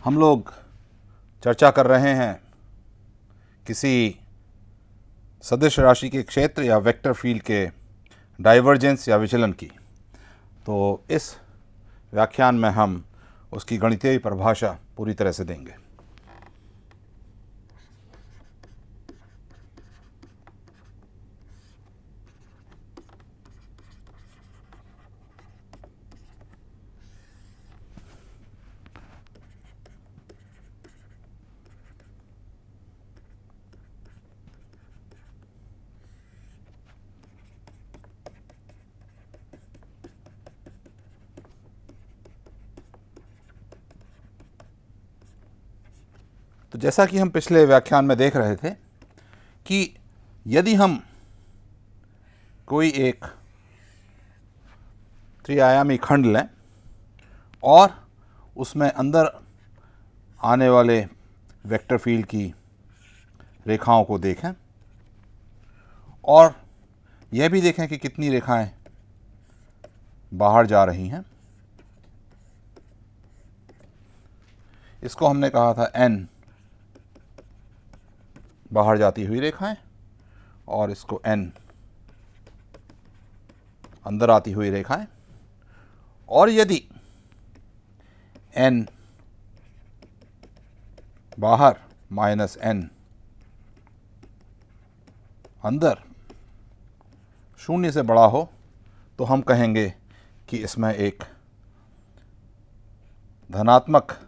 हम लोग चर्चा कर रहे हैं किसी सदिश राशि के क्षेत्र या वेक्टर फील्ड के डाइवर्जेंस या विचलन की। तो इस व्याख्यान में हम उसकी गणितीय परिभाषा पूरी तरह से देंगे। तो जैसा कि हम पिछले व्याख्यान में देख रहे थे कि यदि हम कोई एक त्रिआयामी खंड लें और उसमें अंदर आने वाले वेक्टर फील्ड की रेखाओं को देखें और यह भी देखें कि कितनी रेखाएं बाहर जा रही हैं। इसको हमने कहा था n बाहर जाती हुई रेखाएं और इसको n अंदर आती हुई रेखाएं। और यदि n बाहर माइनस n अंदर 0 से बड़ा हो तो हम कहेंगे कि इसमें एक धनात्मक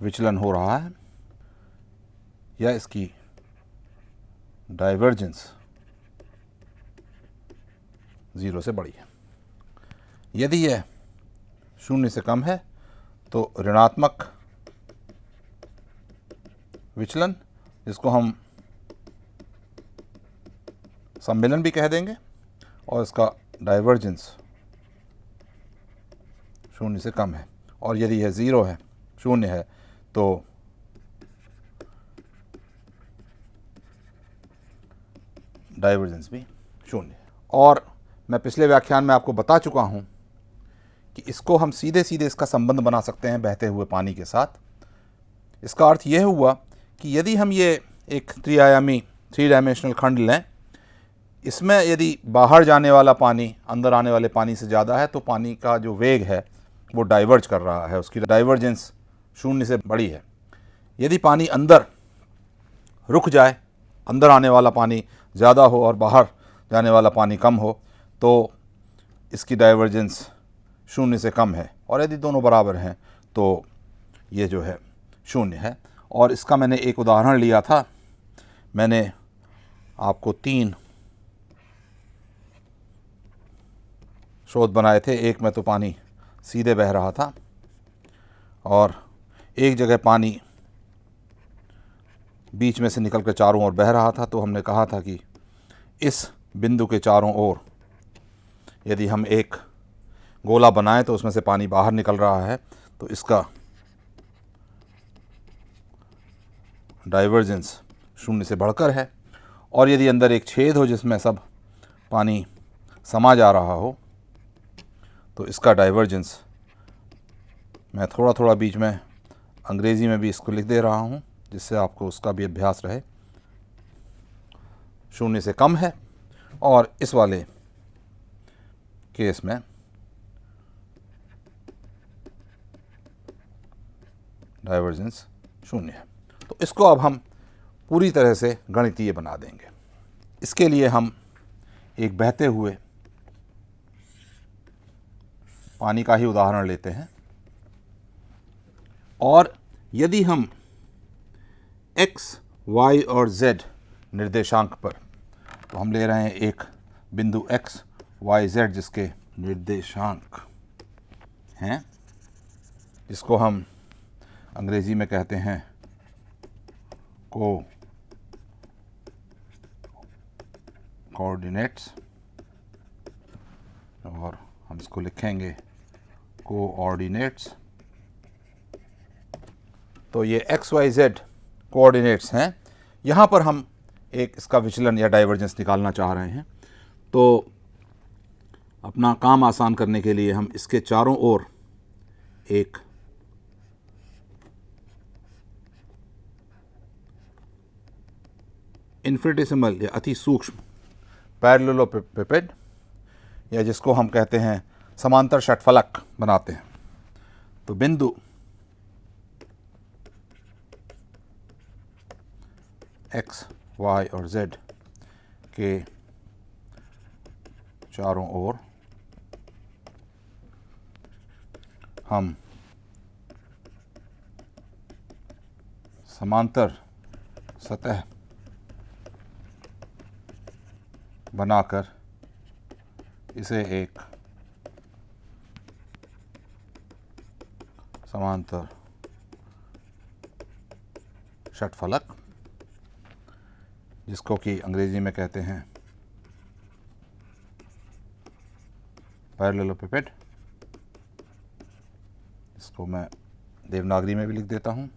विचलन हो रहा है या इसकी डाइवर्जेंस 0 से बड़ी है। यदि यह 0 से कम है तो ऋणात्मक विचलन, जिसको हम सम्मिलन भी कह देंगे, और इसका डाइवर्जेंस 0 से कम है। और यदि यह 0 है, 0 है, तो डाइवर्जेंस भी 0 है। और मैं पिछले व्याख्यान में आपको बता चुका हूं कि इसको हम सीधे सीधे इसका संबंध बना सकते हैं बहते हुए पानी के साथ। इसका अर्थ यह हुआ कि यदि हम ये एक त्रिआयामी 3 डायमेंशनल खंड लें, इसमें यदि बाहर जाने वाला पानी अंदर आने वाले पानी से ज़्यादा है तो पानी का जो वेग है वो डाइवर्ज कर रहा है, उसकी डाइवर्जेंस 0 से बड़ी है। यदि पानी अंदर रुक जाए, अंदर आने वाला पानी ज़्यादा हो और बाहर जाने वाला पानी कम हो, तो इसकी डाइवर्जेंस 0 से कम है। और यदि दोनों बराबर हैं तो ये जो है 0 है। और इसका मैंने एक उदाहरण लिया था। मैंने आपको 3 स्रोत बनाए थे। एक में तो पानी सीधे बह रहा था और एक जगह पानी बीच में से निकलकर चारों ओर बह रहा था। तो हमने कहा था कि इस बिंदु के चारों ओर यदि हम एक गोला बनाएं तो उसमें से पानी बाहर निकल रहा है, तो इसका डाइवर्जेंस 0 से बढ़कर है। और यदि अंदर एक छेद हो जिसमें सब पानी समा जा रहा हो, तो इसका डाइवर्जेंस, मैं थोड़ा थोड़ा बीच में अंग्रेज़ी में भी इसको लिख दे रहा हूँ जिससे आपको उसका भी अभ्यास रहे, 0 से कम है। और इस वाले केस में डाइवर्जेंस 0 है। तो इसको अब हम पूरी तरह से गणितीय बना देंगे। इसके लिए हम एक बहते हुए पानी का ही उदाहरण लेते हैं। और यदि हम x, y और z निर्देशांक पर, तो हम ले रहे हैं एक बिंदु x, y, z जिसके निर्देशांक हैं, जिसको हम अंग्रेजी में कहते हैं कोऑर्डिनेट्स, और हम इसको लिखेंगे कोऑर्डिनेट्स। तो ये x, y, z कोऑर्डिनेट्स हैं। यहाँ पर हम एक इसका विचलन या डाइवर्जेंस निकालना चाह रहे हैं। तो अपना काम आसान करने के लिए हम इसके चारों ओर एक इन्फिनिटेसिमल या अति सूक्ष्म पैरेललोपिपेड, या जिसको हम कहते हैं समांतर षटफलक बनाते हैं, तो बिंदु x, y और z के चारों ओर हम समांतर सतह बनाकर इसे एक समांतर षटफलक, जिसको कि अंग्रेजी में कहते हैं पैरेललोपिपेड, इसको मैं देवनागरी में भी लिख देता हूँ।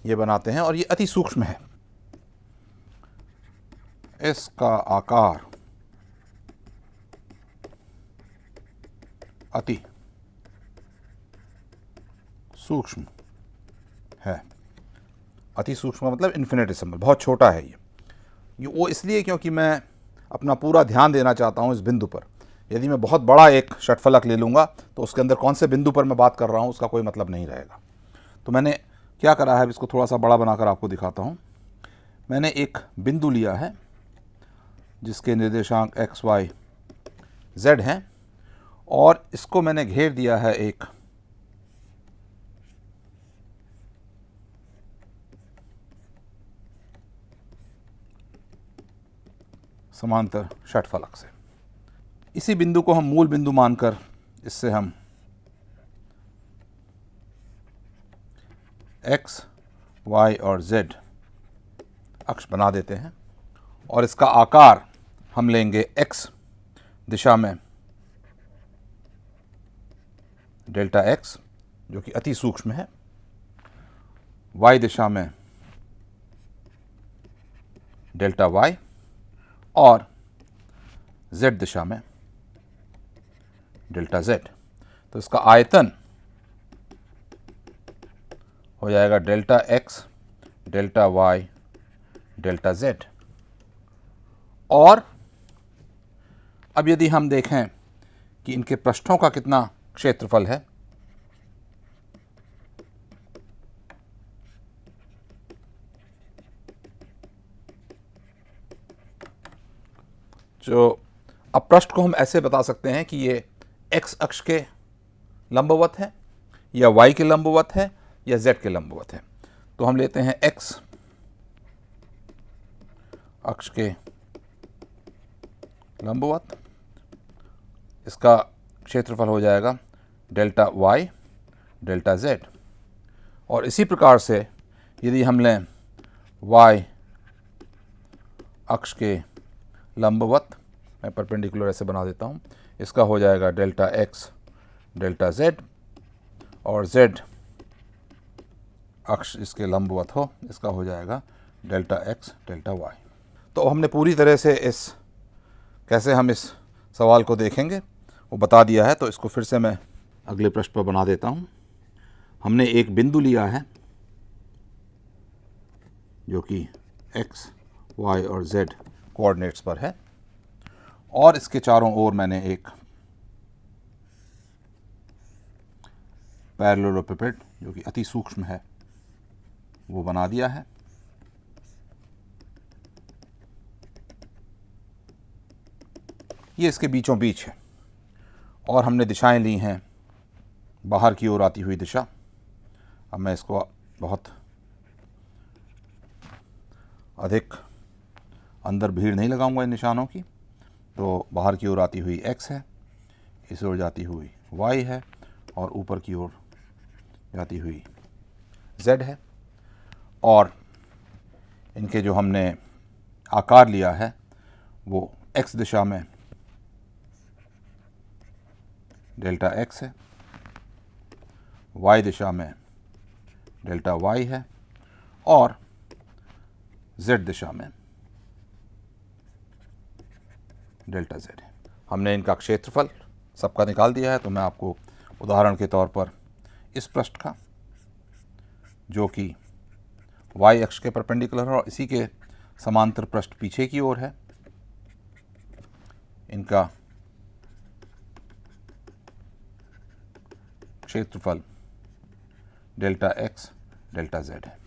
ये बनाते हैं और ये अति सूक्ष्म है। इसका आकार अति सूक्ष्म है। अति सूक्ष्म का मतलब इन्फिनिटेसिमल, बहुत छोटा है ये वो इसलिए क्योंकि मैं अपना पूरा ध्यान देना चाहता हूँ इस बिंदु पर। यदि मैं बहुत बड़ा एक षटफलक ले लूँगा तो उसके अंदर कौन से बिंदु पर मैं बात कर रहा हूँ उसका कोई मतलब नहीं रहेगा। तो मैंने क्या करा है, इसको थोड़ा सा बड़ा बनाकर आपको दिखाता हूँ। मैंने एक बिंदु लिया है जिसके निर्देशांक x, y, z हैं और इसको मैंने घेर दिया है एक समांतर षटफलक से। इसी बिंदु को हम मूल बिंदु मानकर इससे हम x, y और z अक्ष बना देते हैं और इसका आकार हम लेंगे x दिशा में डेल्टा x जो कि अति सूक्ष्म है, y दिशा में डेल्टा y और z दिशा में डेल्टा z। तो इसका आयतन हो जाएगा delta x, delta y, delta z। और अब यदि हम देखें कि इनके पृष्ठों का कितना क्षेत्रफल है, जो अब पृष्ठ को हम ऐसे बता सकते हैं कि ये x अक्ष के लंबवत है या y के लंबवत है या z के लंबवत है। तो हम लेते हैं x अक्ष के लंबवत, इसका क्षेत्रफल हो जाएगा डेल्टा y, डेल्टा z। और इसी प्रकार से यदि हम लें y अक्ष के लंबवत, मैं परपेंडिकुलर ऐसे बना देता हूँ, इसका हो जाएगा डेल्टा x, डेल्टा z और z अक्ष इसके लंबवत हो, इसका हो जाएगा डेल्टा x, डेल्टा y। तो हमने पूरी तरह से इस कैसे हम इस सवाल को देखेंगे वो बता दिया है। तो इसको फिर से मैं अगले पृष्ठ पर बना देता हूँ। हमने एक बिंदु लिया है जो कि x, y और z कोऑर्डिनेट्स पर है और इसके चारों ओर मैंने एक पैरेललोपिपेड जो कि अति सूक्ष्म है वो बना दिया है। ये इसके बीचों बीच है और हमने दिशाएं ली हैं बाहर की ओर आती हुई दिशा। अब मैं इसको बहुत अधिक अंदर भीड़ नहीं लगाऊंगा इन निशानों की। तो बाहर की ओर आती हुई x है, इस ओर जाती हुई y है और ऊपर की ओर जाती हुई z है। और इनके जो हमने आकार लिया है वो x दिशा में डेल्टा x है, y दिशा में डेल्टा y है और z दिशा में डेल्टा z है। हमने इनका क्षेत्रफल सबका निकाल दिया है। तो मैं आपको उदाहरण के तौर पर इस पृष्ठ का, जो कि y अक्ष के परपेंडिकुलर है और इसी के समांतर पृष्ठ पीछे की ओर है, इनका क्षेत्रफल डेल्टा x डेल्टा z है।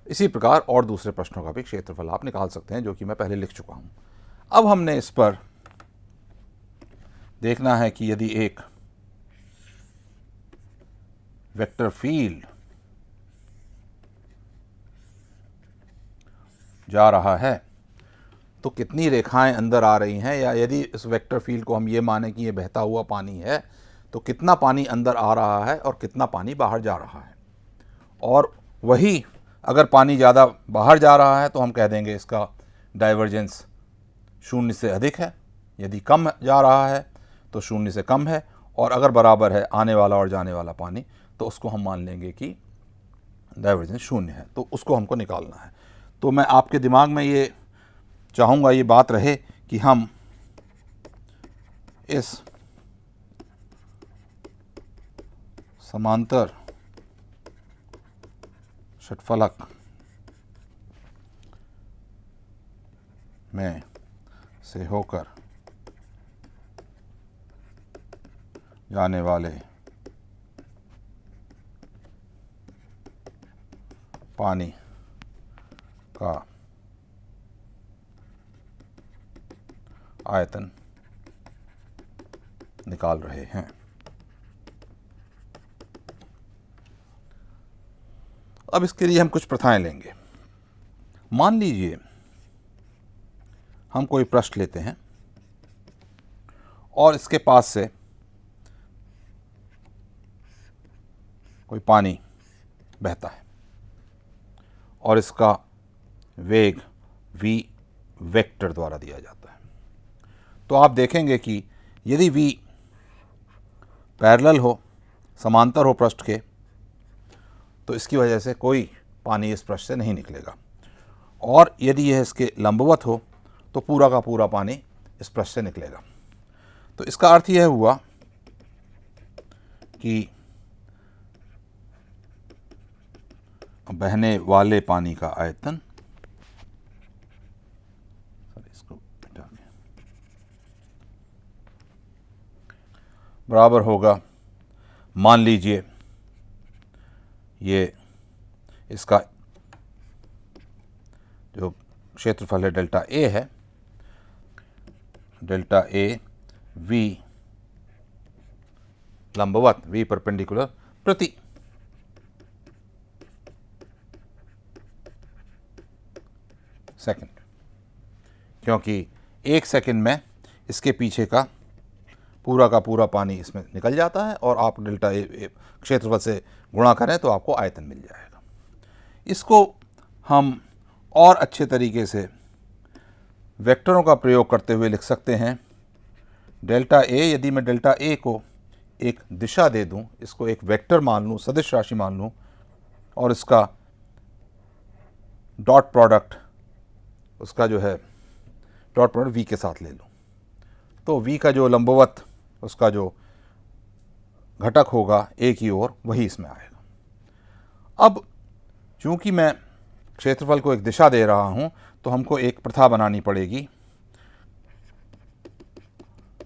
इसी प्रकार और दूसरे प्रश्नों का भी क्षेत्रफल आप निकाल सकते हैं, जो कि मैं पहले लिख चुका हूं। अब हमने इस पर देखना है कि यदि एक वेक्टर फील्ड जा रहा है तो कितनी रेखाएं अंदर आ रही हैं, या यदि इस वेक्टर फील्ड को हम ये माने कि ये बहता हुआ पानी है तो कितना पानी अंदर आ रहा है और कितना पानी बाहर जा रहा है। और वही अगर पानी ज़्यादा बाहर जा रहा है तो हम कह देंगे इसका डाइवर्जेंस 0 से अधिक है, यदि कम जा रहा है तो 0 से कम है, और अगर बराबर है आने वाला और जाने वाला पानी तो उसको हम मान लेंगे कि डाइवर्जेंस 0 है। तो उसको हमको निकालना है। तो मैं आपके दिमाग में ये चाहूँगा, ये बात रहे कि हम इस समांतर षटफलक में से होकर जाने वाले पानी का आयतन निकाल रहे हैं। अब इसके लिए हम कुछ प्रथाएं लेंगे। मान लीजिए हम कोई पृष्ठ लेते हैं और इसके पास से कोई पानी बहता है और इसका वेग v वेक्टर द्वारा दिया जाता है। तो आप देखेंगे कि यदि v पैरेलल हो, समांतर हो पृष्ठ के, तो इसकी वजह से कोई पानी इस पृष्ठ से नहीं निकलेगा, और यदि यह इसके लंबवत हो तो पूरा का पूरा पानी इस पृष्ठ से निकलेगा। तो इसका अर्थ यह हुआ कि बहने वाले पानी का आयतन, इसको बराबर होगा, मान लीजिए ये इसका जो क्षेत्रफल है डेल्टा ए है, डेल्टा ए v लंबवत, v परपेंडिकुलर प्रति सेकंड, क्योंकि 1 सेकंड में इसके पीछे का पूरा पानी इसमें निकल जाता है, और आप डेल्टा ए क्षेत्रफल से गुणा करें तो आपको आयतन मिल जाएगा। इसको हम और अच्छे तरीके से वेक्टरों का प्रयोग करते हुए लिख सकते हैं। डेल्टा ए, यदि मैं डेल्टा ए को एक दिशा दे दूं, इसको एक वेक्टर मान लूं, सदिश राशि मान लूं, और इसका डॉट प्रोडक्ट, उसका जो है डॉट प्रोडक्ट v के साथ ले लूं, तो v का जो लंबवत उसका जो घटक होगा a की ओर, वही इसमें आएगा। अब चूंकि मैं क्षेत्रफल को एक दिशा दे रहा हूं तो हमको एक प्रथा बनानी पड़ेगी।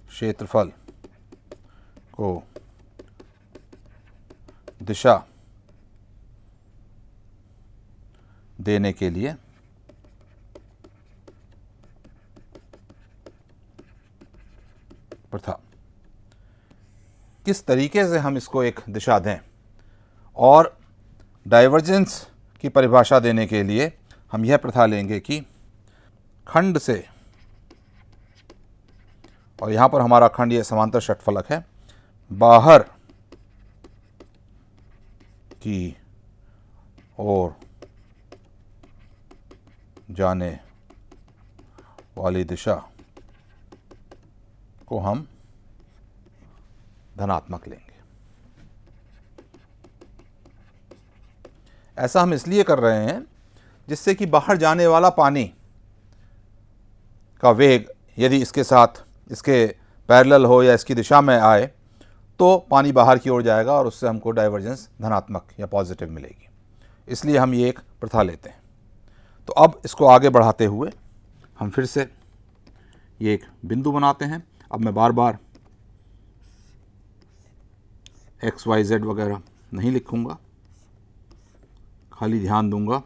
क्षेत्रफल को दिशा देने के लिए प्रथा, किस तरीके से हम इसको एक दिशा दें, और डाइवर्जेंस की परिभाषा देने के लिए हम यह प्रथा लेंगे कि खंड से, और यहाँ पर हमारा खंड यह समांतर षटफलक है, बाहर की ओर जाने वाली दिशा को हम धनात्मक लेंगे। ऐसा हम इसलिए कर रहे हैं जिससे कि बाहर जाने वाला पानी का वेग यदि इसके साथ, इसके पैरेलल हो या इसकी दिशा में आए तो पानी बाहर की ओर जाएगा और उससे हमको डाइवर्जेंस धनात्मक या पॉजिटिव मिलेगी। इसलिए हम ये एक प्रथा लेते हैं। तो अब इसको आगे बढ़ाते हुए हम फिर से ये एक बिंदु बनाते हैं। अब मैं बार बार एक्स वाई जेड वगैरह नहीं लिखूंगा, खाली ध्यान दूंगा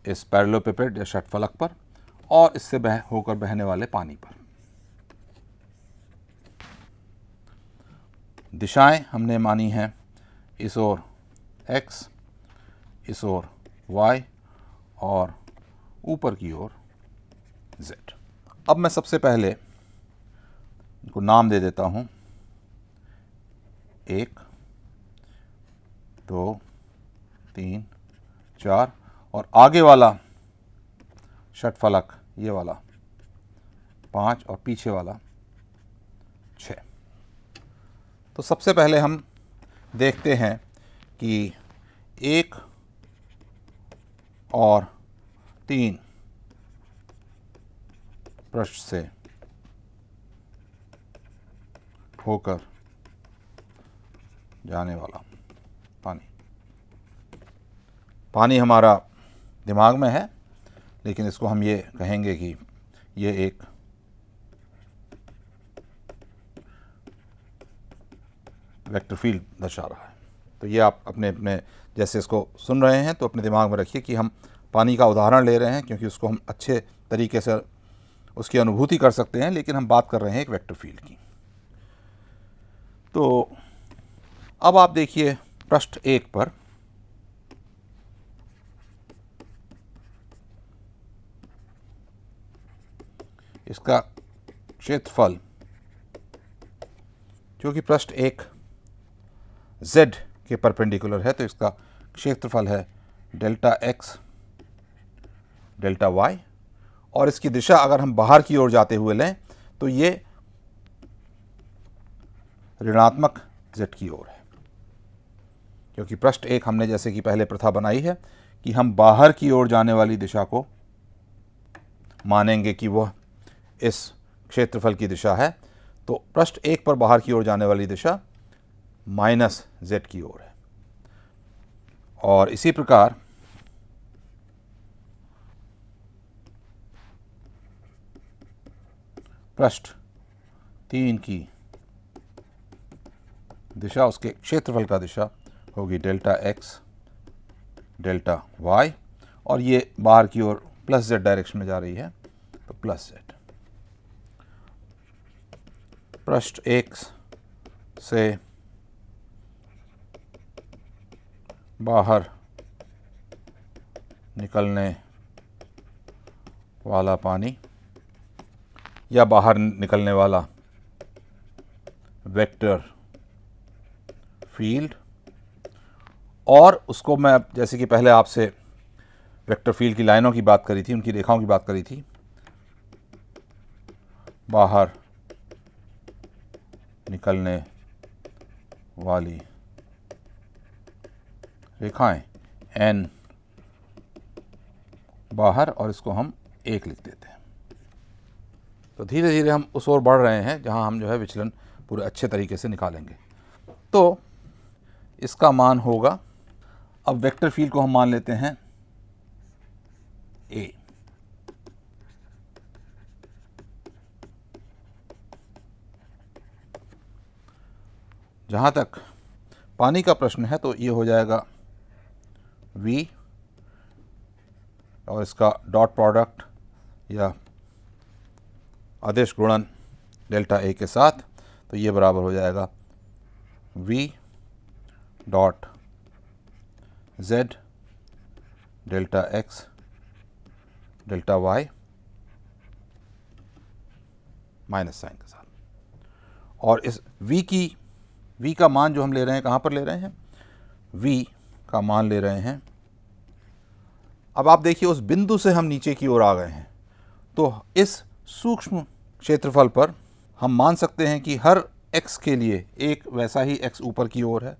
इस पैरेललोपिपेड या षटफलक पर और इससे होकर बहने वाले पानी पर। दिशाएं हमने मानी हैं इस ओर x, इस ओर y और ऊपर की ओर z। अब मैं सबसे पहले इनको नाम दे देता हूं 1, 2, 3, 4 और आगे वाला षटफलक ये वाला 5 और पीछे वाला 6। तो सबसे पहले हम देखते हैं कि 1 और 3 पृष्ठ से होकर जाने वाला पानी हमारा दिमाग में है, लेकिन इसको हम ये कहेंगे कि ये एक वेक्टर फील्ड दर्शा रहा है। तो ये आप अपने अपने जैसे इसको सुन रहे हैं तो अपने दिमाग में रखिए कि हम पानी का उदाहरण ले रहे हैं, क्योंकि उसको हम अच्छे तरीके से उसकी अनुभूति कर सकते हैं, लेकिन हम बात कर रहे हैं एक वेक्टर फील्ड की। तो अब आप देखिए पृष्ठ 1 पर इसका क्षेत्रफल, क्योंकि पृष्ठ 1 z के परपेंडिकुलर है तो इसका क्षेत्रफल है डेल्टा x डेल्टा y, और इसकी दिशा अगर हम बाहर की ओर जाते हुए लें तो ये ऋणात्मक z की ओर है, क्योंकि पृष्ठ 1 हमने जैसे कि पहले प्रथा बनाई है कि हम बाहर की ओर जाने वाली दिशा को मानेंगे कि वह इस क्षेत्रफल की दिशा है। तो पृष्ठ 1 पर बाहर की ओर जाने वाली दिशा माइनस z की ओर है, और इसी प्रकार पृष्ठ 3 की दिशा, उसके क्षेत्रफल का दिशा होगी डेल्टा x डेल्टा y, और ये बाहर की ओर प्लस z डायरेक्शन में जा रही है तो प्लस z। पृष्ठ 1 से बाहर निकलने वाला पानी या बाहर निकलने वाला वेक्टर फील्ड, और उसको मैं जैसे कि पहले आपसे वेक्टर फील्ड की लाइनों की बात करी थी, उनकी रेखाओं की बात करी थी, बाहर निकलने वाली रेखाएं n बाहर, और इसको हम 1 लिख देते हैं। तो धीरे धीरे हम उस ओर बढ़ रहे हैं जहां हम जो है विचलन पूरे अच्छे तरीके से निकालेंगे। तो इसका मान होगा, अब वेक्टर फील्ड को हम मान लेते हैं A। जहाँ तक पानी का प्रश्न है तो ये हो जाएगा V और इसका डॉट प्रोडक्ट या अदिश गुणन डेल्टा A के साथ, तो ये बराबर हो जाएगा V dot Z delta X delta Y minus sign के साथ। और इस V का मान जो हम ले रहे हैं, कहाँ पर ले रहे हैं? V का मान ले रहे हैं, अब आप देखिए उस बिंदु से हम नीचे की ओर आ गए हैं, तो इस सूक्ष्म क्षेत्रफल पर हम मान सकते हैं कि हर x के लिए एक वैसा ही x ऊपर की ओर है,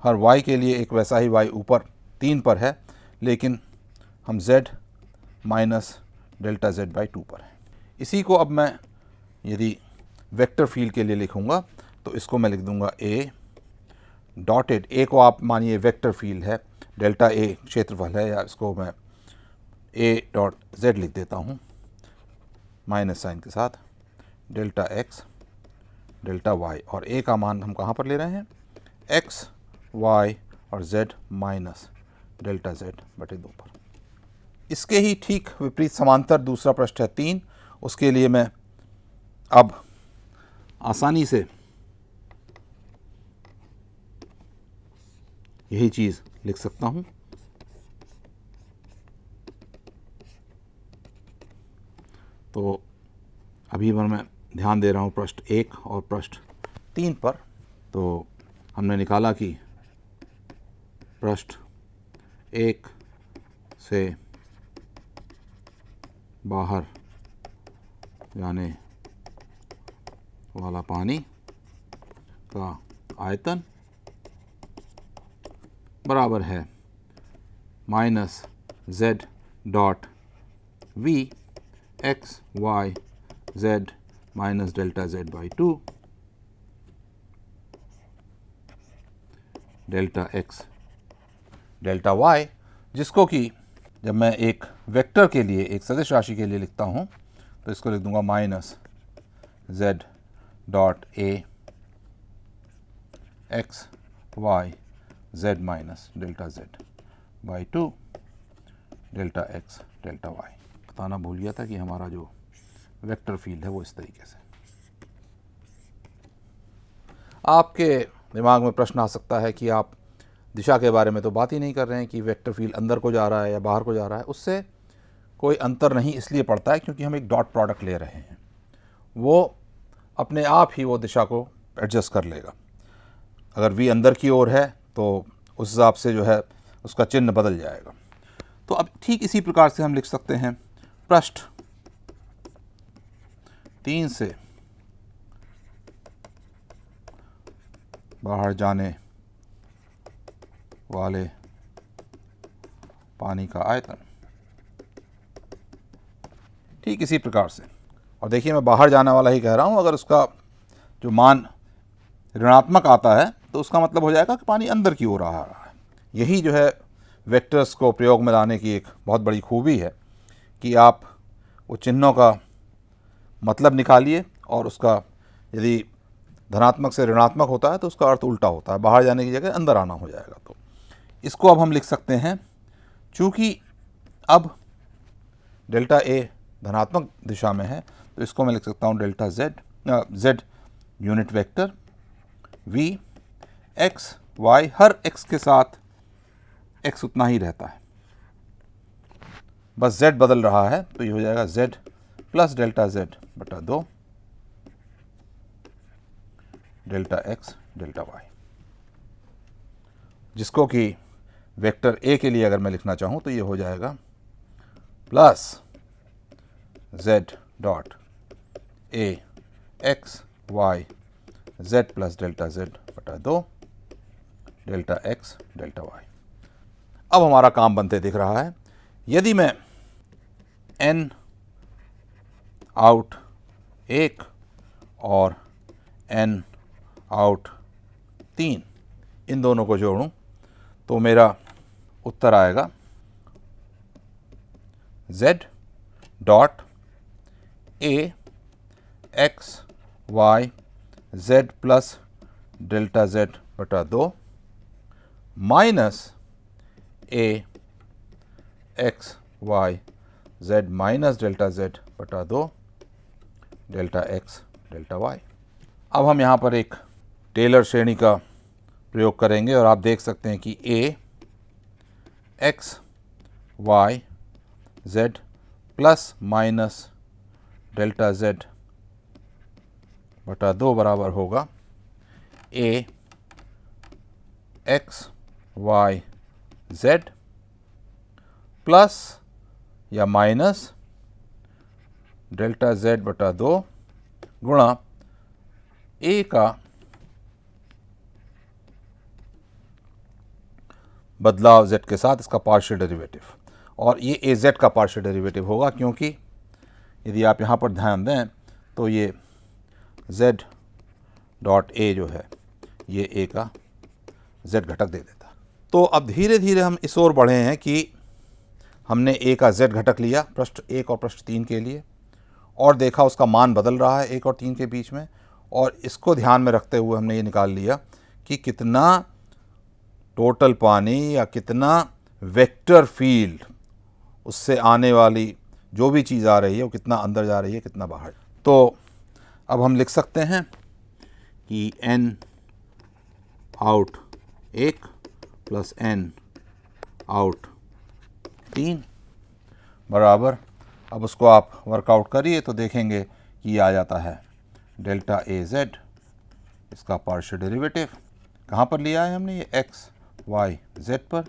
हर y के लिए एक वैसा ही y ऊपर 3 पर है, लेकिन हम z minus delta z by 2 पर हैं। इसी को अब मैं यदि वेक्टर फील्ड के लिए लिखूँगा तो इसको मैं लिख दूँगा ए डॉटेड, ए को आप मानिए वेक्टर फील्ड है, डेल्टा ए क्षेत्रफल है, या इसको मैं ए डॉट जेड लिख देता हूँ माइनस साइन के साथ, डेल्टा एक्स डेल्टा वाई, और ए का मान हम कहाँ पर ले रहे हैं, एक्स वाई और जेड माइनस डेल्टा जेड बटे 2 पर। इसके ही ठीक विपरीत समांतर दूसरा प्रश्न है 3, उसके लिए मैं अब आसानी से यही चीज़ लिख सकता हूँ। तो अभी मैं ध्यान दे रहा हूँ प्रश्न 1 और प्रश्न 3 पर। तो हमने निकाला कि प्रश्न 1 से बाहर जाने वाला पानी का आयतन बराबर है minus z dot v x y z minus delta z by 2 delta x delta y, जिसको कि जब मैं एक वेक्टर के लिए, एक सदिश राशि के लिए लिखता हूँ तो इसको लिख दूंगा minus z dot a x y z minus delta z by 2 delta x delta y. बताना भूल गया था कि हमारा जो वेक्टर फील्ड है वो इस तरीके से। आपके दिमाग में प्रश्न आ सकता है कि आप दिशा के बारे में तो बात ही नहीं कर रहे हैं कि वेक्टर फील्ड अंदर को जा रहा है या बाहर को जा रहा है। उससे कोई अंतर नहीं इसलिए पड़ता है क्योंकि हम एक डॉट प्रोडक्ट ले रहे हैं, वो अपने आप ही वो दिशा को एडजस्ट कर लेगा। अगर v अंदर की ओर है तो उस हिसाब से जो है उसका चिन्ह बदल जाएगा। तो अब ठीक इसी प्रकार से हम लिख सकते हैं प्रश्न 3 से बाहर जाने वाले पानी का आयतन, ठीक इसी प्रकार से। और देखिए मैं बाहर जाने वाला ही कह रहा हूँ, अगर उसका जो मान ऋणात्मक आता है तो उसका मतलब हो जाएगा कि पानी अंदर की ओर आ रहा है। यही जो है वेक्टर्स को प्रयोग में लाने की एक बहुत बड़ी खूबी है कि आप वो चिन्हों का मतलब निकालिए और उसका यदि धनात्मक से ऋणात्मक होता है तो उसका अर्थ उल्टा होता है, बाहर जाने की जगह अंदर आना हो जाएगा। तो इसको अब हम लिख सकते हैं, चूँकि अब डेल्टा ए धनात्मक दिशा में है तो इसको मैं लिख सकता हूँ delta z, z unit vector v x y, हर एक्स के साथ एक्स उतना ही रहता है, बस जेड बदल रहा है। तो ये हो जाएगा जेड प्लस डेल्टा जेड बटा 2 डेल्टा एक्स डेल्टा वाई, जिसको कि वेक्टर ए के लिए अगर मैं लिखना चाहूँ तो ये हो जाएगा plus z dot a x y z plus delta z बटा 2 डेल्टा एक्स डेल्टा वाई। अब हमारा काम बनते दिख रहा है। यदि मैं एन आउट 1 और एन आउट 3 इन दोनों को जोड़ूं तो मेरा उत्तर आएगा z dot a x y z plus delta z बटा 2 minus a x y z minus delta z बटा 2 डेल्टा एक्स डेल्टा वाई। अब हम यहाँ पर एक टेलर श्रेणी का प्रयोग करेंगे और आप देख सकते हैं कि a x y z plus minus delta z बटा 2 बराबर होगा a x y z plus या माइनस डेल्टा जेड बटा 2 गुणा ए का बदलाव z के साथ इसका पार्शियल डेरिवेटिव, और ये ए जेड का पार्शियल डेरिवेटिव होगा क्योंकि यदि आप यहाँ पर ध्यान दें तो ये z डॉट a जो है ये a का z घटक दे देता। तो अब धीरे धीरे हम इस ओर बढ़े हैं कि हमने a का z घटक लिया पृष्ठ 1 और पृष्ठ 3 के लिए और देखा उसका मान बदल रहा है 1 और 3 के बीच में, और इसको ध्यान में रखते हुए हमने ये निकाल लिया कि कितना टोटल पानी या कितना वेक्टर फील्ड उससे आने वाली जो भी चीज़ आ रही है वो कितना अंदर जा रही है कितना बाहर। तो अब हम लिख सकते हैं कि n out 1 plus n out 3 बराबर, अब उसको आप वर्कआउट करिए तो देखेंगे कि ये आ जाता है डेल्टा ए जेड, इसका पार्शियल डेरिवेटिव कहाँ पर लिया है हमने, ये x y z पर,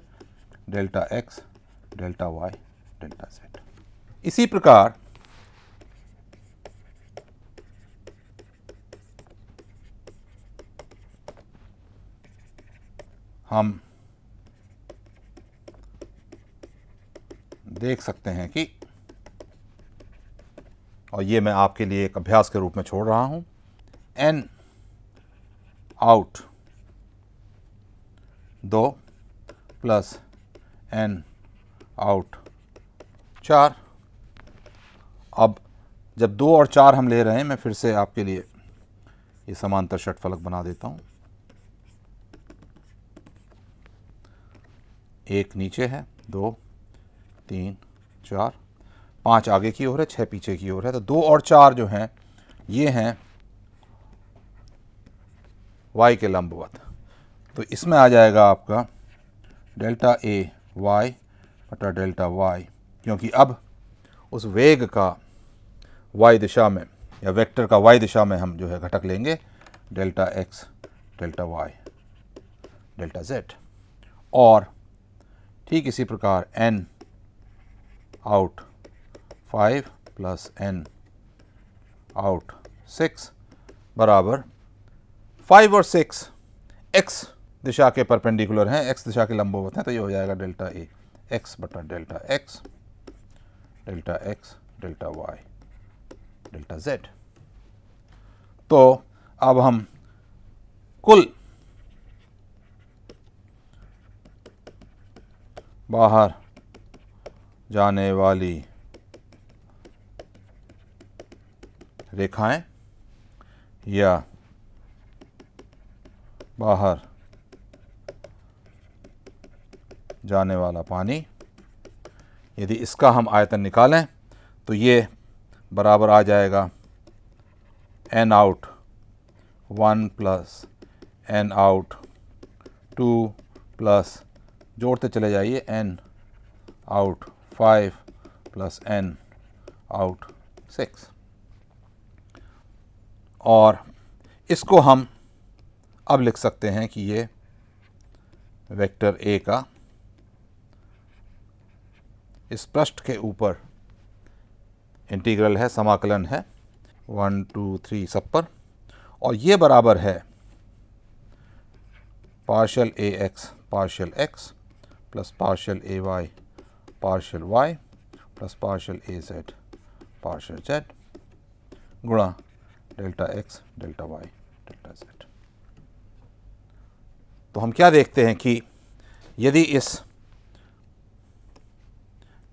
delta x delta y delta z। इसी प्रकार हम देख सकते हैं कि, और ये मैं आपके लिए एक अभ्यास के रूप में छोड़ रहा हूं, n out 2 plus n out 4। अब जब 2 और 4 हम ले रहे हैं, मैं फिर से आपके लिए ये समांतर षटफलक बना देता हूँ। 1 नीचे है, 2 3 4 5 आगे की ओर है, 6 पीछे की ओर है। तो 2 और 4 जो हैं ये हैं y के लंबवत। तो इसमें आ जाएगा आपका डेल्टा ए y बटा डेल्टा y, क्योंकि अब उस वेग का y दिशा में या वेक्टर का y दिशा में हम जो है घटक लेंगे delta x delta y delta z। और ठीक इसी प्रकार n out 5 plus n out 6 बराबर 5 और 6 x दिशा के परपेंडिकुलर हैं, x दिशा के लंबवत हैं, तो ये हो जाएगा डेल्टा ए x बटा delta x delta y delta z। तो अब हम कुल बाहर जाने वाली रेखाएं या बाहर जाने वाला पानी, यदि इसका हम आयतन निकालें तो ये बराबर आ जाएगा n out 1 plus n out 2 plus, जोड़ते चले जाइए, n out 5 plus n out 6। और इसको हम अब लिख सकते हैं कि ये वेक्टर a का इस पृष्ठ के ऊपर इंटीग्रल है, समाकलन है 1 2 3 सब पर, और ये बराबर है partial ax partial x plus partial ay partial y plus partial az partial z गुणा delta x delta y delta z। तो हम क्या देखते हैं कि यदि इस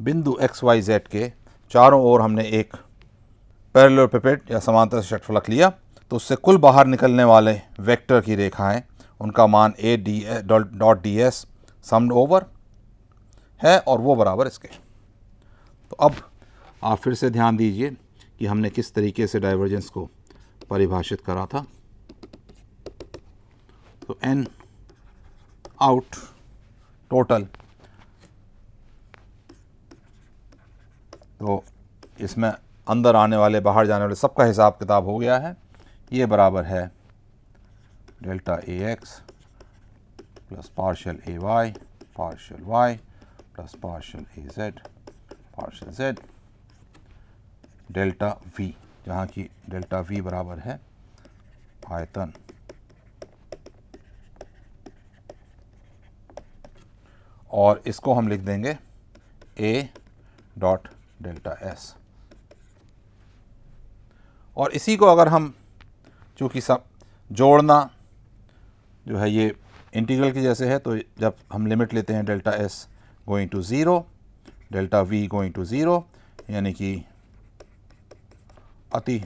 बिंदु x y z के चारों ओर हमने एक पैरेललोपिपेड या समांतर षटफलक लिया, तो उससे कुल बाहर निकलने वाले वेक्टर की रेखाएं, उनका मान a dot d s summed over है और वो बराबर इसके। तो अब आप फिर से ध्यान दीजिए कि हमने किस तरीके से डाइवर्जेंस को परिभाषित करा था। तो n आउट टोटल, तो इसमें अंदर आने वाले बाहर जाने वाले सबका हिसाब किताब हो गया है। ये बराबर है delta a x plus partial a y partial y plus partial a z partial z delta v, जहाँ की डेल्टा वी बराबर है आयतन और इसको हम लिख देंगे a डॉट डेल्टा एस। और इसी को अगर हम चूँकि सब जोड़ना जो है ये इंटीग्रल की जैसे है, तो जब हम लिमिट लेते हैं delta s going to zero, delta v going to zero, यानी कि अति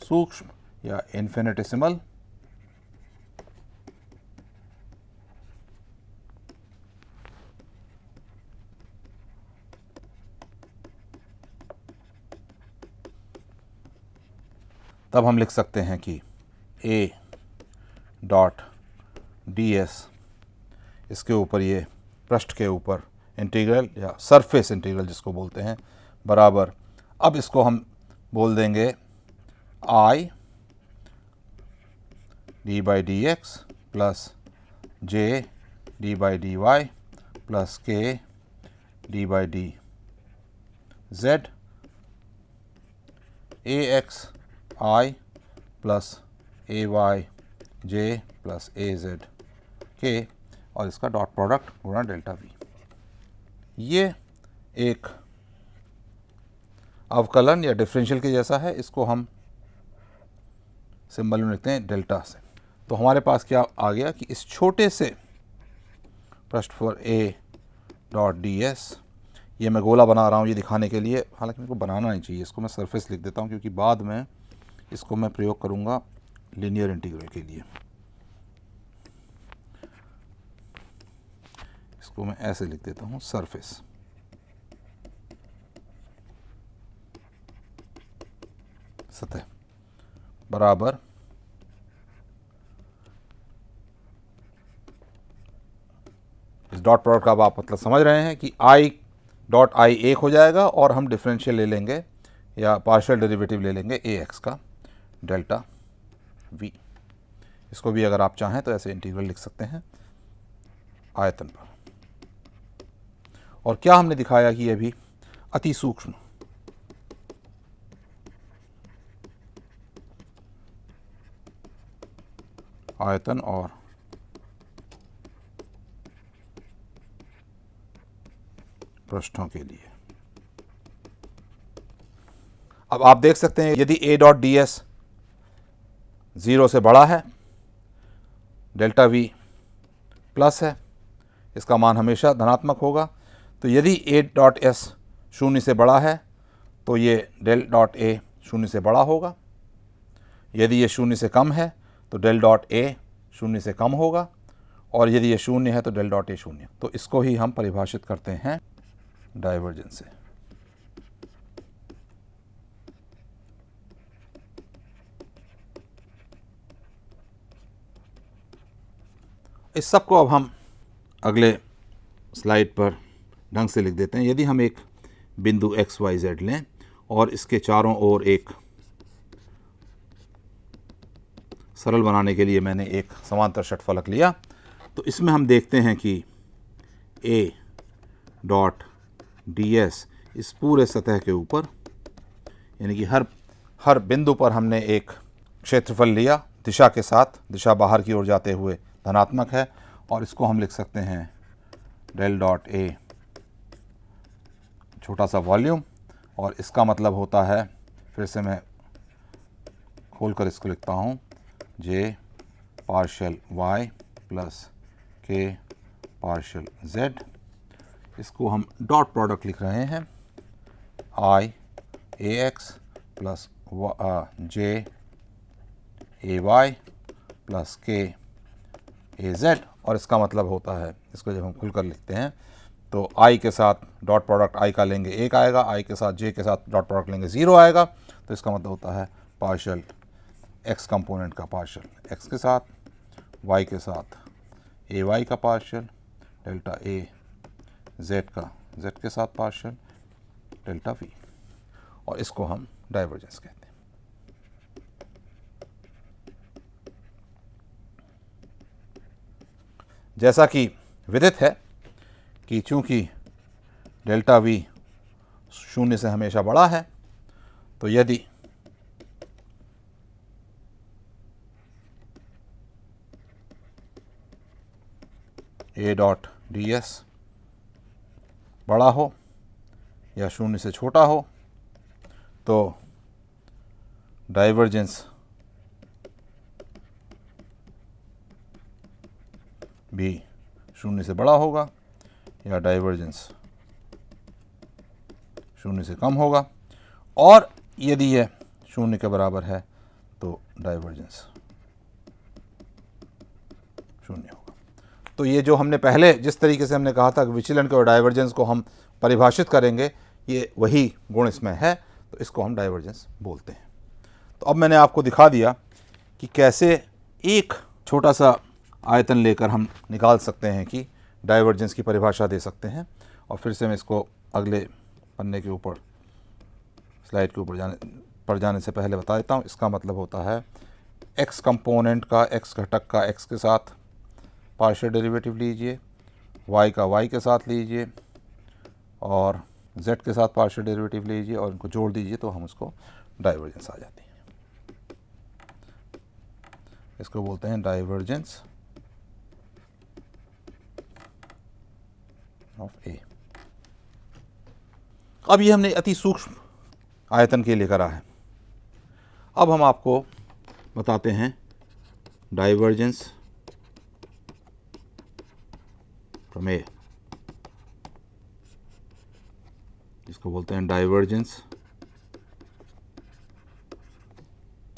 सूक्ष्म या इन्फिनिटेसिमल तब हम लिख सकते हैं कि ए डॉट डी एस, इसके ऊपर ये पृष्ठ के ऊपर इंटीग्रल या सरफेस इंटीग्रल जिसको बोलते हैं, बराबर, अब इसको हम बोल देंगे i d by d x plus j d by d y plus k d by d z, a x i plus a y j plus a z k, और इसका डॉट प्रोडक्ट गुणा डेल्टा वी। ये एक अवकलन या differential के जैसा है, इसको हम सिंबल में लिखते हैं डेल्टा से। तो हमारे पास क्या आ गया कि इस छोटे से पृष्ठ पर ए डॉट डी एस, ये मैं गोला बना रहा हूँ ये दिखाने के लिए, हालांकि मेरे को बनाना नहीं चाहिए, इसको मैं सरफेस लिख देता हूँ क्योंकि बाद में इसको मैं प्रयोग करूँगा लीनियर इंटीग्रल के लिए। इसको मैं ऐसे लिख देता हूँ सरफेस, सतह, बराबर इस डॉट प्रोडक्ट का अब आप मतलब समझ रहे हैं कि आई डॉट आई एक हो जाएगा और हम डिफरेंशियल ले लेंगे या पार्शियल डेरिवेटिव ले लेंगे ए एक्स का डेल्टा वी। इसको भी अगर आप चाहें तो ऐसे इंटीग्रल लिख सकते हैं आयतन पर। और क्या हमने दिखाया कि यह भी अति सूक्ष्म आयतन और पृष्ठों के लिए। अब आप देख सकते हैं यदि a डॉट डी एस 0 से बड़ा है, डेल्टा v प्लस है, इसका मान हमेशा धनात्मक होगा। तो यदि a डॉट s 0 से बड़ा है तो ये डेल डॉट a 0 से बड़ा होगा। यदि ये 0 से कम है तो डेल डॉट a 0 से कम होगा, और यदि ये 0 है तो डेल डॉट a 0। तो इसको ही हम परिभाषित करते हैं डाइवर्जेंस से। इस सब को अब हम अगले स्लाइड पर ढंग से लिख देते हैं। यदि हम एक बिंदु एक्स वाई जेड लें और इसके चारों ओर एक सरल बनाने के लिए मैंने एक समांतर षटफलक लिया, तो इसमें हम देखते हैं कि ए डॉट डी एस इस पूरे सतह के ऊपर, यानी कि हर बिंदु पर हमने एक क्षेत्रफल लिया दिशा के साथ, दिशा बाहर की ओर जाते हुए धनात्मक है, और इसको हम लिख सकते हैं डेल डॉट ए छोटा सा वॉल्यूम, और इसका मतलब होता है, फिर से मैं खोलकर इसको लिखता हूँ, जे पार्शियल वाई प्लस के पार्शियल जेड। इसको हम डॉट प्रोडक्ट लिख रहे हैं आई ए एक्स प्लस जे ए वाई प्लस के ए जेड, और इसका मतलब होता है, इसको जब हम खुलकर लिखते हैं तो आई के साथ डॉट प्रोडक्ट आई का लेंगे 1 आएगा, आई के साथ जे के साथ डॉट प्रोडक्ट लेंगे 0 आएगा। तो इसका मतलब होता है पार्शियल एक्स कंपोनेंट का पार्शियल एक्स के साथ, वाई के साथ ए वाई का पार्शियल, डेल्टा ए जेड का जेड के साथ पार्शियल, डेल्टा वी, और इसको हम डाइवर्जेंस कहते हैं। जैसा कि विदित है कि चूंकि डेल्टा वी 0 से हमेशा बड़ा है, तो यदि ए डॉट डी एस बड़ा हो या 0 से छोटा हो, तो डाइवर्जेंस भी शून्य से बड़ा होगा या डाइवर्जेंस शून्य से कम होगा, और यदि यह शून्य के बराबर है तो डाइवर्जेंस शून्य होगा। तो ये जो हमने पहले जिस तरीके से हमने कहा था कि विचलन के और डाइवर्जेंस को हम परिभाषित करेंगे, ये वही गुण इसमें है, तो इसको हम डाइवर्जेंस बोलते हैं। तो अब मैंने आपको दिखा दिया कि कैसे एक छोटा सा आयतन लेकर हम निकाल सकते हैं कि डाइवर्जेंस की परिभाषा दे सकते हैं। और फिर से मैं इसको अगले पन्ने के ऊपर, स्लाइड के ऊपर जाने से पहले बता देता हूँ। इसका मतलब होता है एक्स कंपोनेंट का, एक्स घटक का एक्स के साथ पार्शियल डेरिवेटिव लीजिए, वाई का वाई के साथ लीजिए और जेड के साथ पार्शियल डेरिवेटिव लीजिए और इनको जोड़ दीजिए, तो हम उसको डाइवर्जेंस आ जाती है। इसको बोलते हैं डाइवर्जेंस ऑफ ए। अब ये हमने अति सूक्ष्म आयतन के लिए करा है। अब हम आपको बताते हैं डाइवर्जेंस प्रमेय, जिसको बोलते हैं डाइवर्जेंस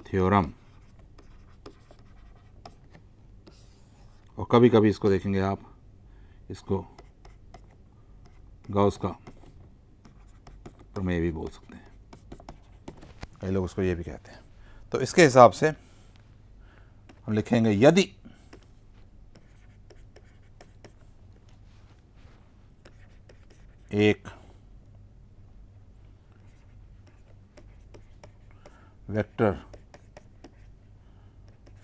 थ्योरम। और कभी कभी इसको देखेंगे आप, इसको गॉस का प्रमेय भी बोल सकते हैं, कई लोग उसको ये भी कहते हैं। तो इसके हिसाब से हम लिखेंगे यदि एक वेक्टर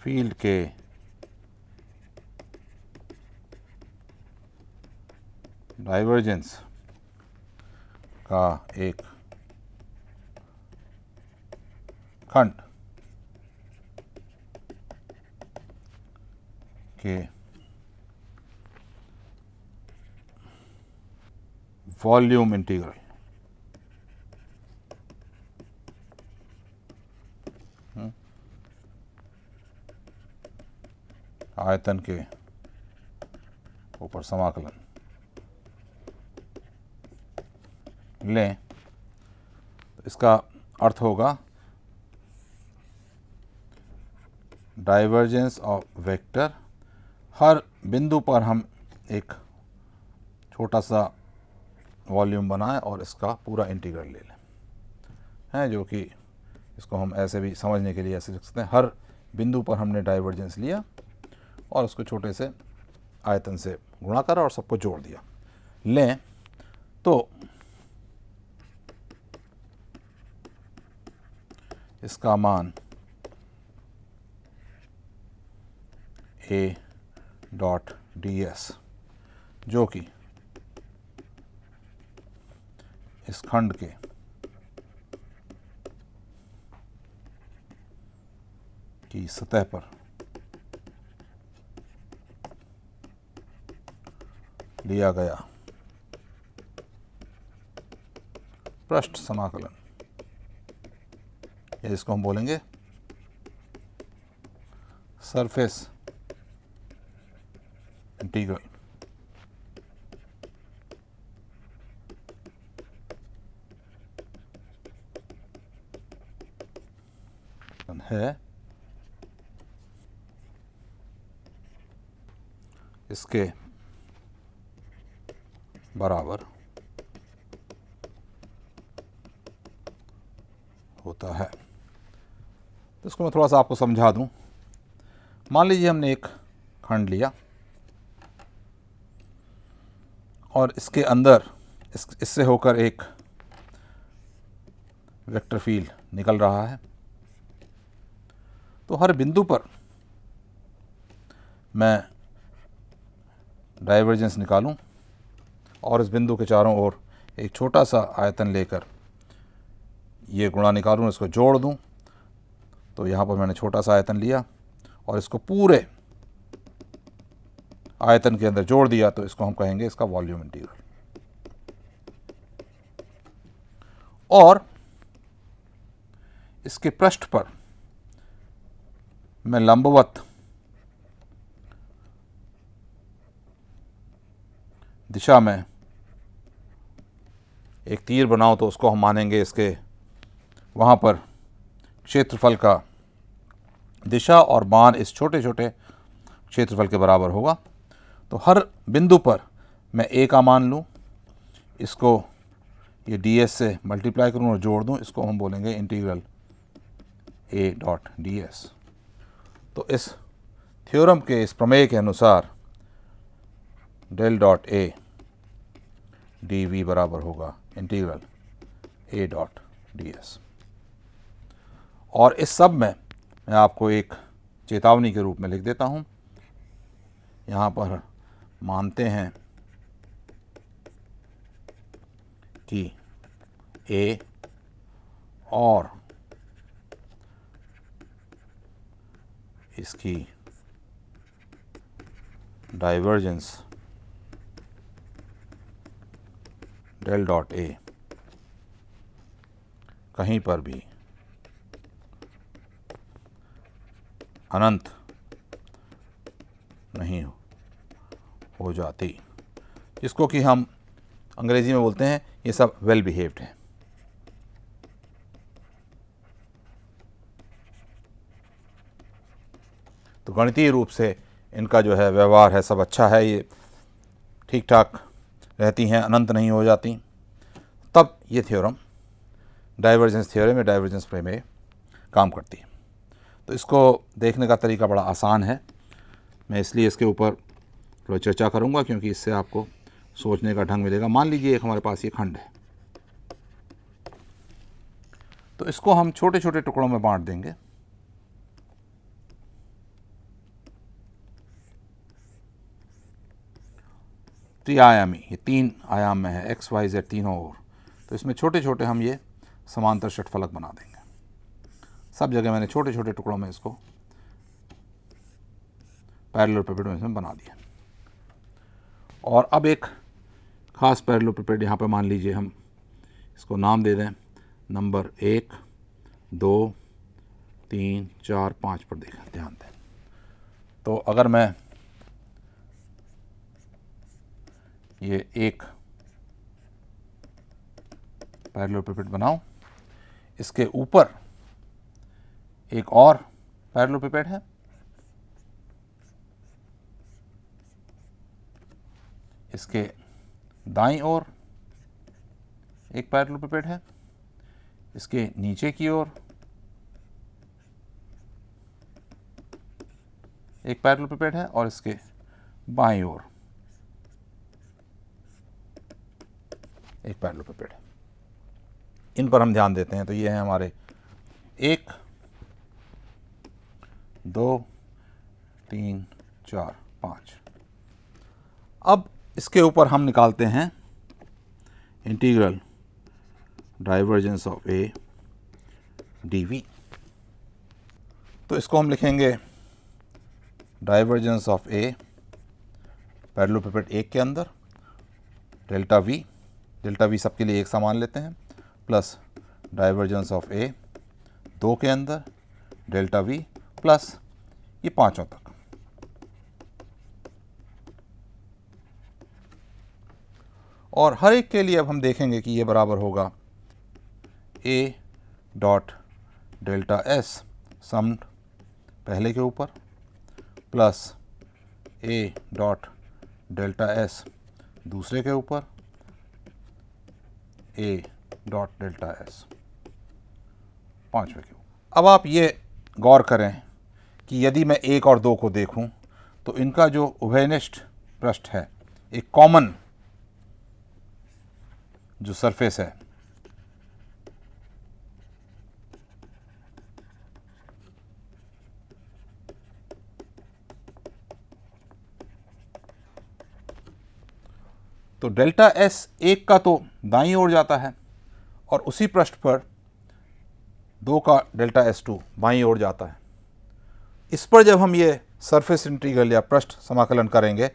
फील्ड के डाइवर्जेंस का एक खंड के वॉल्यूम इंटीग्रल आयतन के ऊपर समाकलन लें, तो इसका अर्थ होगा डाइवर्जेंस ऑफ वेक्टर, हर बिंदु पर हम एक छोटा सा वॉल्यूम बनाएं और इसका पूरा इंटीग्रल ले लें, हैं, जो कि इसको हम ऐसे भी समझने के लिए ऐसे लिख सकते हैं, हर बिंदु पर हमने डाइवर्जेंस लिया और उसको छोटे से आयतन से गुणा करा और सबको जोड़ दिया लें, तो इसका मान a डॉट ds, जो कि इस खंड के की सतह पर लिया गया पृष्ठ समाकलन, या इसको हम बोलेंगे सरफेस इंटीग्रल है, इसके बराबर होता है। तो इसको मैं थोड़ा सा आपको समझा दूं। मान लीजिए हमने एक खंड लिया और इसके अंदर इससे होकर एक वेक्टर फील्ड निकल रहा है, तो हर बिंदु पर मैं डाइवर्जेंस निकालूं और इस बिंदु के चारों ओर एक छोटा सा आयतन लेकर ये गुणा निकालूं, इसको जोड़ दूं, तो यहाँ पर मैंने छोटा सा आयतन लिया और इसको पूरे आयतन के अंदर जोड़ दिया, तो इसको हम कहेंगे इसका वॉल्यूम इंटीग्रल। और इसके पृष्ठ पर मैं लंबवत दिशा में एक तीर बनाऊं तो उसको हम मानेंगे इसके वहाँ पर क्षेत्रफल का दिशा और मान इस छोटे छोटे क्षेत्रफल के बराबर होगा। तो हर बिंदु पर मैं a का मान लूँ, इसको ये ds से मल्टीप्लाई करूँ और जोड़ दूँ, इसको हम बोलेंगे इंटीग्रल a डॉट ds। तो इस थ्योरम के, इस प्रमेय के अनुसार डेल डॉट a dv बराबर होगा इंटीग्रल a डॉट ds। और इस सब में मैं आपको एक चेतावनी के रूप में लिख देता हूँ। यहाँ पर मानते हैं कि a और इसकी डाइवर्जेंस डेल डॉट a कहीं पर भी अनंत नहीं हो जाती, जिसको कि हम अंग्रेजी में बोलते हैं ये सब वेल बिहेव्ड है। तो गणितीय रूप से इनका जो है व्यवहार है सब अच्छा है, ये ठीक ठाक रहती हैं, अनंत नहीं हो जाती। तब ये थ्योरम डाइवर्जेंस थ्योरम या डाइवर्जेंस प्रमेय काम करती है। तो इसको देखने का तरीका बड़ा आसान है, मैं इसलिए इसके ऊपर थोड़ा चर्चा करूंगा क्योंकि इससे आपको सोचने का ढंग मिलेगा। मान लीजिए एक हमारे पास ये खंड है, तो इसको हम छोटे छोटे टुकड़ों में बांट देंगे। त्रिआयामी, ये 3 आयाम में है, x y z तीनों ओर। तो इसमें छोटे छोटे हम ये समांतर षटफलक बना देंगे। सब जगह मैंने छोटे छोटे टुकड़ों में इसको पैरेललोपाइड में इसमें बना दिया। और अब एक खास पैरेललोपाइड यहाँ पर मान लीजिए हम इसको नाम दे दें नंबर 1, 2, 3, 4, 5 पर देखें, ध्यान दें। तो अगर मैं ये एक पैरेललोपाइड बनाऊं, इसके ऊपर एक और पैरेललोपाइड है, इसके दाईं ओर एक पैरेललोपाइड है, इसके नीचे की ओर एक पैरेललोपाइड है और इसके बाईं ओर एक पैरेललोपाइड है। इन पर हम ध्यान देते हैं। तो ये है हमारे 1, 2, 3, 4, 5। अब इसके ऊपर हम निकालते हैं integral divergence of a dv। तो इसको हम लिखेंगे डाइवर्जेंस ऑफ a पैरेललोपाइड 1 के अंदर डेल्टा v सबके लिए एक समान लेते हैं, प्लस डाइवर्जेंस ऑफ a 2 के अंदर डेल्टा v प्लस ये पांचों तक। और हर एक के लिए अब हम देखेंगे कि ये बराबर होगा a डॉट डेल्टा s सम पहले के ऊपर plus a dot delta s दूसरे के ऊपर a डॉट डेल्टा s पांचवें के ऊपर। अब आप ये गौर करें कि यदि मैं 1 और 2 को देखूं तो इनका जो उभयनिष्ठ पृष्ठ है, एक कॉमन जो सरफेस है, तो डेल्टा एस 1 का तो दाईं ओर जाता है और उसी पृष्ठ पर 2 का डेल्टा S2 बाईं ओर जाता है। इस पर जब हम ये सरफेस इंटीग्रल या पृष्ठ समाकलन करेंगे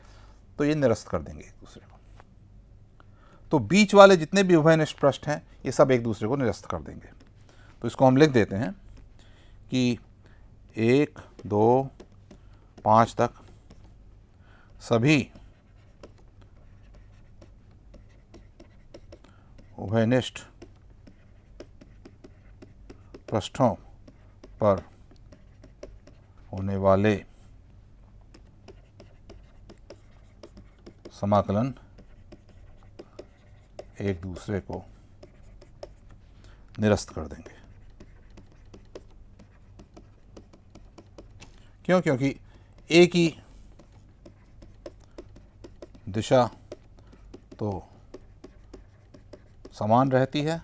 तो ये निरस्त कर देंगे एक दूसरे को। तो बीच वाले जितने भी उभयनिष्ठ पृष्ठ हैं ये सब एक दूसरे को निरस्त कर देंगे। तो इसको हम लिख देते हैं कि 1, 2, 5 तक सभी उभयनिष्ठ पृष्ठों पर होने वाले समाकलन एक दूसरे को निरस्त कर देंगे। क्यों? क्योंकि ए की दिशा तो समान रहती है,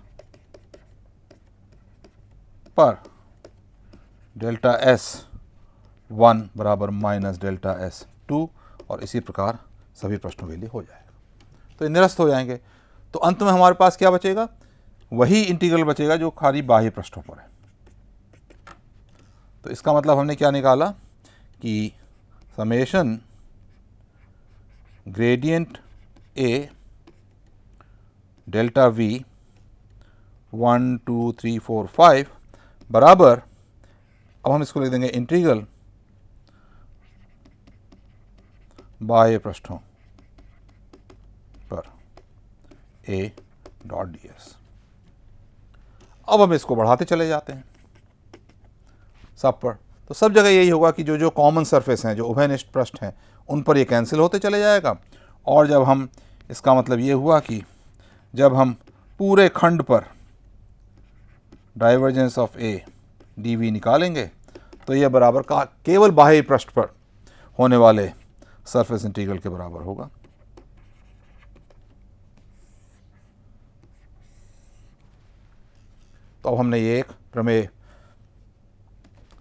पर डेल्टा S1 बराबर माइनस डेल्टा S2 और इसी प्रकार सभी प्रश्नों के लिए हो जाएगा। तो ये निरस्त हो जाएंगे। तो अंत में हमारे पास क्या बचेगा? वही इंटीग्रल बचेगा जो खाली बाह्य पृष्ठों पर है। तो इसका मतलब हमने क्या निकाला कि समेशन ग्रेडियंट ए डेल्टा V 1, 2, 3, 4, 5 बराबर, अब हम इसको लिख देंगे इंटीग्रल बाह्य पृष्ठों पर A डॉट ds। अब हम इसको बढ़ाते चले जाते हैं सब पर। तो सब जगह यही होगा कि जो जो कॉमन सरफेस हैं, जो उभयनिष्ठ पृष्ठ हैं, उन पर ये कैंसिल होते चले जाएगा। और जब हम, इसका मतलब ये हुआ कि जब हम पूरे खंड पर डाइवर्जेंस ऑफ ए dv निकालेंगे तो यह बराबर का केवल बाह्य पृष्ठ पर होने वाले सरफेस इंटीग्रल के बराबर होगा। तो अब हमने ये एक प्रमेय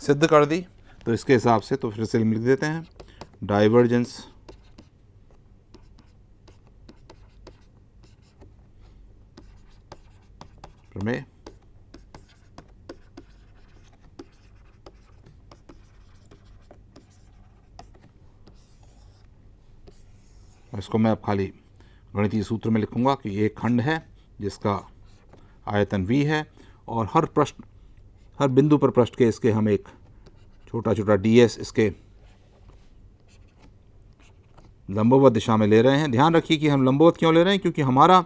सिद्ध कर दी। तो इसके हिसाब से तो फिर से लिख देते हैं डाइवर्जेंस प्रमेय इसको मैं अब खाली गणितीय सूत्र में लिखूंगा कि एक खंड है जिसका आयतन v है और हर पृष्ठ, हर बिंदु पर पृष्ठ के इसके हम एक छोटा छोटा ds इसके लंबवत दिशा में ले रहे हैं। ध्यान रखिए कि हम लंबवत क्यों ले रहे हैं, क्योंकि हमारा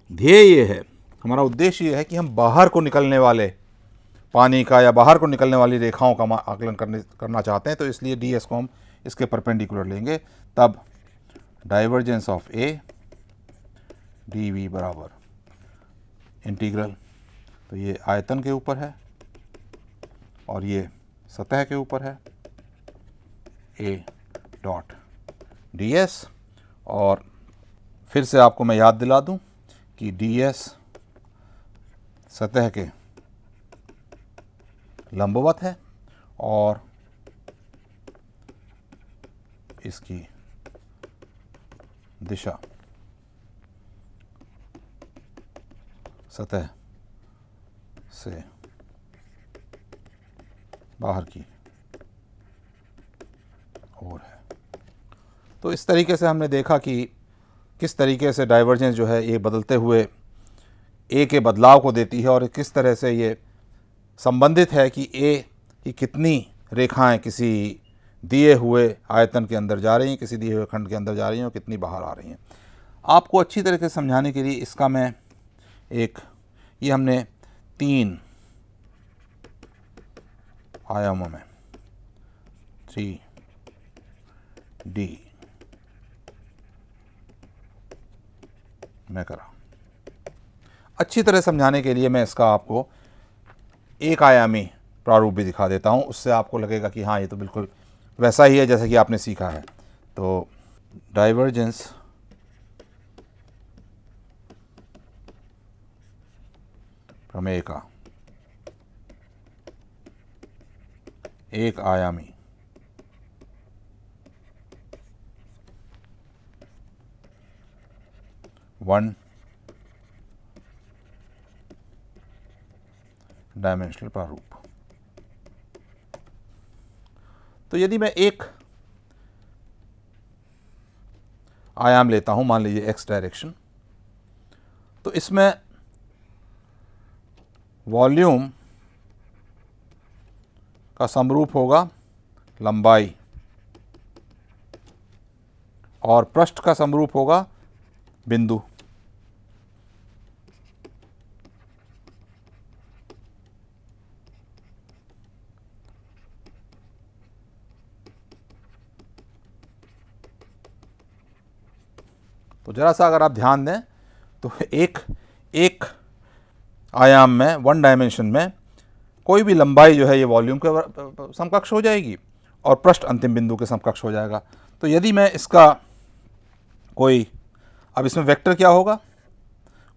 ध्येय ये है, हमारा उद्देश्य ये है कि हम बाहर को निकलने वाले पानी का या बाहर को निकलने वाली रेखाओं का आकलन करना चाहते हैं। तो इसलिए ds को हम इसके परपेंडिकुलर लेंगे। तब डाइवर्जेंस ऑफ ए dv बराबर इंटीग्रल, तो ये आयतन के ऊपर है और ये सतह के ऊपर है, a डॉट ds। और फिर से आपको मैं याद दिला दूं कि ds सतह के लंबवत है और इसकी दिशा सतह से बाहर की ओर है। तो इस तरीके से हमने देखा कि किस तरीके से डाइवर्जेंस जो है ये बदलते हुए ए के बदलाव को देती है और किस तरह से ये संबंधित है कि ए की कितनी रेखाएं किसी दिए हुए आयतन के अंदर जा रही हैं, किसी दिए हुए खंड के अंदर जा रही हैं और कितनी बाहर आ रही हैं। आपको अच्छी तरीके से समझाने के लिए इसका मैं एक, ये हमने 3 आयामों में 3D में करा। अच्छी तरह समझाने के लिए मैं इसका आपको एक आयामी प्रारूप भी दिखा देता हूँ, उससे आपको लगेगा कि हाँ ये तो बिल्कुल वैसा ही है जैसा कि आपने सीखा है। तो डाइवर्जेंस प्रमेय का एक आयामी वन डायमेंशनल प्रारूप। तो यदि मैं एक आयाम लेता हूं, मान लीजिए x डायरेक्शन, तो इसमें वॉल्यूम का समरूप होगा लंबाई और पृष्ठ का समरूप होगा बिंदु। तो जरा सा अगर आप ध्यान दें तो एक आयाम में, वन डायमेंशन में, कोई भी लंबाई जो है ये वॉल्यूम के समकक्ष हो जाएगी और पृष्ठ अंतिम बिंदु के समकक्ष हो जाएगा। तो यदि मैं इसका कोई, अब इसमें वेक्टर क्या होगा,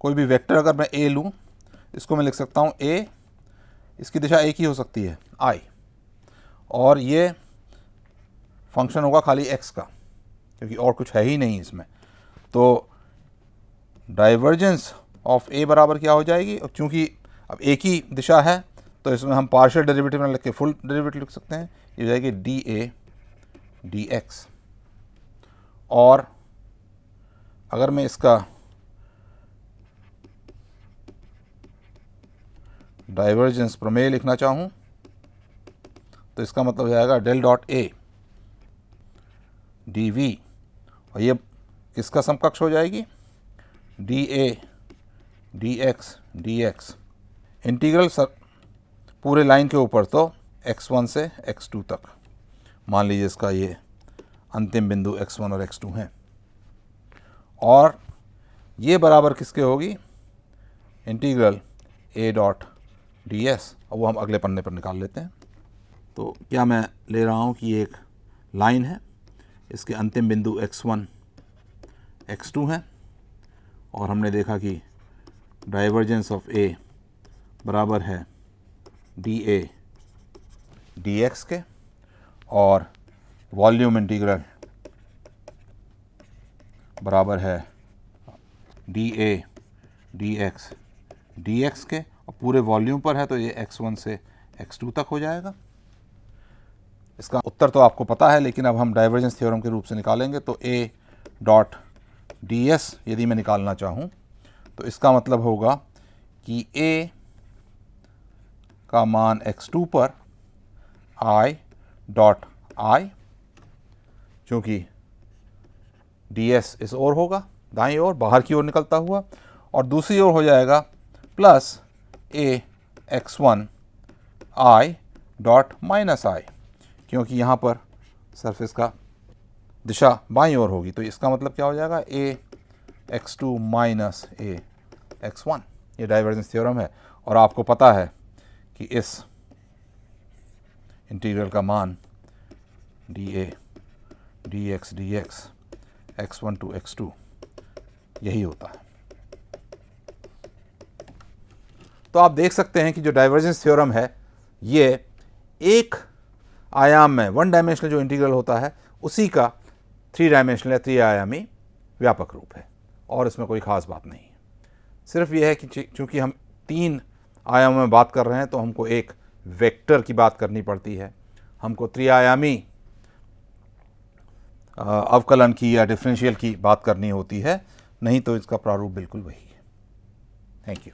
कोई भी वेक्टर अगर मैं ए लूँ, इसको मैं लिख सकता हूँ ए, इसकी दिशा एक ही हो सकती है आई, और ये फंक्शन होगा खाली एक्स का, क्योंकि और कुछ है ही नहीं इसमें। तो डाइवर्जेंस ऑफ ए बराबर क्या हो जाएगी, और चूँकि अब एक ही दिशा है तो इसमें हम पार्शियल डेरिवेटिव में लिख के फुल डेरिवेटिव लिख सकते हैं। ये हो जाएगी डी ए डी एक्स। और अगर मैं इसका डाइवर्जेंस प्रमेय लिखना चाहूँ तो इसका मतलब हो जाएगा del dot a d v, और ये किसका समकक्ष हो जाएगी, d a d x. Integral पूरे लाइन के ऊपर तो x1 से x2 तक, मान लीजिए इसका ये अंतिम बिंदु x1 और x2 हैं, और ये बराबर किसके होगी, integral a dot d S. और वो हम अगले पन्ने पर निकाल लेते हैं। तो क्या मैं ले रहा हूँ कि ये एक लाइन है, इसके अंतिम बिंदु x1 x2 हैं, और हमने देखा कि डाइवर्जेंस ऑफ a बराबर है डी ए डी एक्स के, और वॉल्यूम इंटीग्रल बराबर है डी ए डी एक्स के, और पूरे वॉल्यूम पर है तो ये x1 से x2 तक हो जाएगा। इसका उत्तर तो आपको पता है, लेकिन अब हम डाइवर्जेंस थ्योरम के रूप से निकालेंगे। तो a डॉट डी एस यदि मैं निकालना चाहूँ तो इसका मतलब होगा कि a का मान x2 पर i डॉट i, चूँकि ds इस ओर होगा, दाईं ओर बाहर की ओर निकलता हुआ, और दूसरी ओर हो जाएगा plus a x1 i dot minus i, क्योंकि यहाँ पर सरफेस का दिशा बाईं ओर होगी। तो इसका मतलब क्या हो जाएगा, a x2 minus a x1। ये डाइवर्जेंस थ्योरम है, और आपको पता है कि इस इंटीग्रल का मान d a d x x1 to x2 यही होता है। तो आप देख सकते हैं कि जो डाइवर्जेंस थ्योरम है ये एक आयाम में, वन डायमेंशनल जो इंटीग्रल होता है उसी का थ्री डायमेंशनल या त्रिआयामी व्यापक रूप है, और इसमें कोई ख़ास बात नहीं है। सिर्फ ये है कि चूँकि हम तीन आयामों में बात कर रहे हैं तो हमको एक वेक्टर की बात करनी पड़ती है, हमको त्रिआयामी अवकलन की या डिफरेंशियल की बात करनी होती है, नहीं तो इसका प्रारूप बिल्कुल वही है। Thank you.